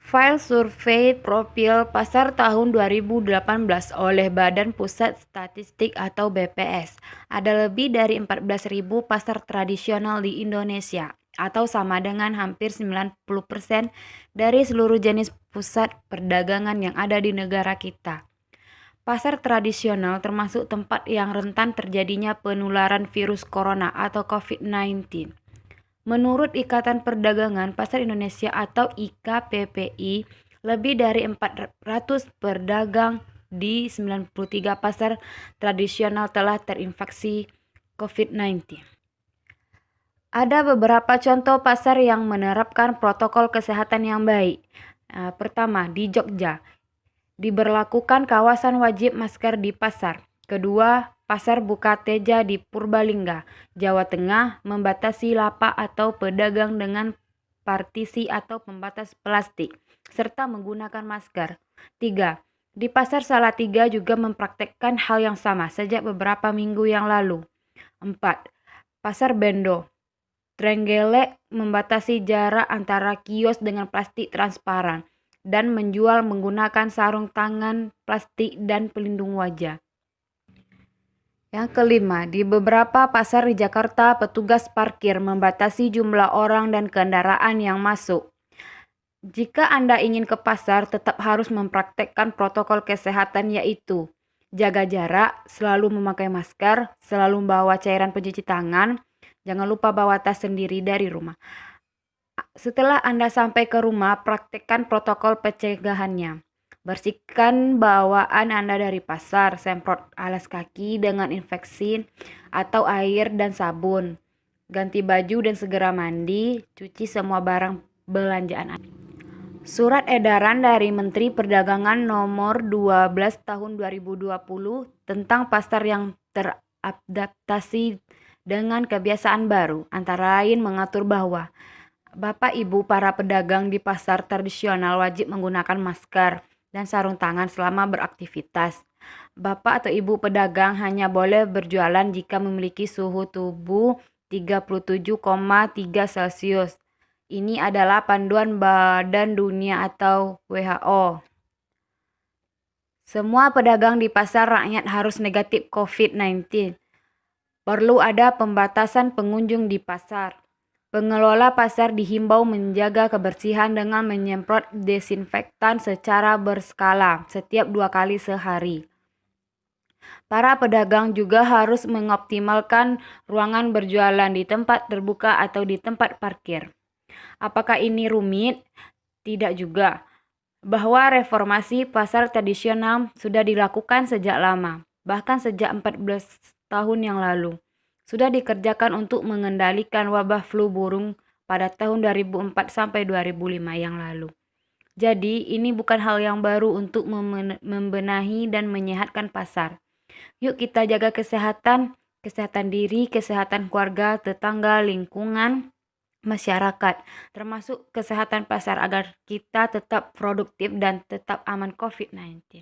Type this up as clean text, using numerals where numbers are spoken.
File survei profil pasar tahun 2018 oleh Badan Pusat Statistik atau BPS, ada lebih dari 14.000 pasar tradisional di Indonesia, atau sama dengan hampir 90% dari seluruh jenis pusat perdagangan yang ada di negara kita. Pasar tradisional termasuk tempat yang rentan terjadinya penularan virus corona atau COVID-19. Menurut Ikatan Perdagangan Pasar Indonesia atau IKPPI, lebih dari 400 pedagang di 93 pasar tradisional telah terinfeksi COVID-19. Ada beberapa contoh pasar yang menerapkan protokol kesehatan yang baik. Pertama, di Jogja, diberlakukan kawasan wajib masker di pasar. Kedua, Pasar Bukateja di Purbalingga, Jawa Tengah membatasi lapak atau pedagang dengan partisi atau pembatas plastik, serta menggunakan masker. Tiga, di Pasar Salatiga juga mempraktekkan hal yang sama sejak beberapa minggu yang lalu. Empat, Pasar Bendo, Trenggalek membatasi jarak antara kios dengan plastik transparan dan menjual menggunakan sarung tangan plastik dan pelindung wajah. Yang kelima, di beberapa pasar di Jakarta, petugas parkir membatasi jumlah orang dan kendaraan yang masuk. Jika Anda ingin ke pasar, tetap harus mempraktekkan protokol kesehatan yaitu jaga jarak, selalu memakai masker, selalu membawa cairan pencuci tangan, jangan lupa bawa tas sendiri dari rumah. Setelah Anda sampai ke rumah, praktekkan protokol pencegahannya. Bersihkan bawaan Anda dari pasar, semprot alas kaki dengan infeksin atau air dan sabun. Ganti baju dan segera mandi, cuci semua barang belanjaan Anda. Surat edaran dari Menteri Perdagangan nomor 12 tahun 2020 tentang pasar yang teradaptasi dengan kebiasaan baru, antara lain mengatur bahwa Bapak Ibu para pedagang di pasar tradisional wajib menggunakan masker dan sarung tangan selama beraktivitas. Bapak atau Ibu pedagang hanya boleh berjualan jika memiliki suhu tubuh 37,3 Celcius. Ini adalah panduan Badan Dunia atau WHO. Semua pedagang di pasar rakyat harus negatif COVID-19. Perlu ada pembatasan pengunjung di pasar. Pengelola pasar dihimbau menjaga kebersihan dengan menyemprot desinfektan secara berskala setiap 2 kali sehari. Para pedagang juga harus mengoptimalkan ruangan berjualan di tempat terbuka atau di tempat parkir. Apakah ini rumit? Tidak juga. Bahwa reformasi pasar tradisional sudah dilakukan sejak lama, bahkan sejak 14 tahun yang lalu. Sudah dikerjakan untuk mengendalikan wabah flu burung pada tahun 2004 sampai 2005 yang lalu. Jadi, ini bukan hal yang baru untuk membenahi dan menyehatkan pasar. Yuk kita jaga kesehatan diri, kesehatan keluarga, tetangga, lingkungan, masyarakat, termasuk kesehatan pasar agar kita tetap produktif dan tetap aman COVID-19.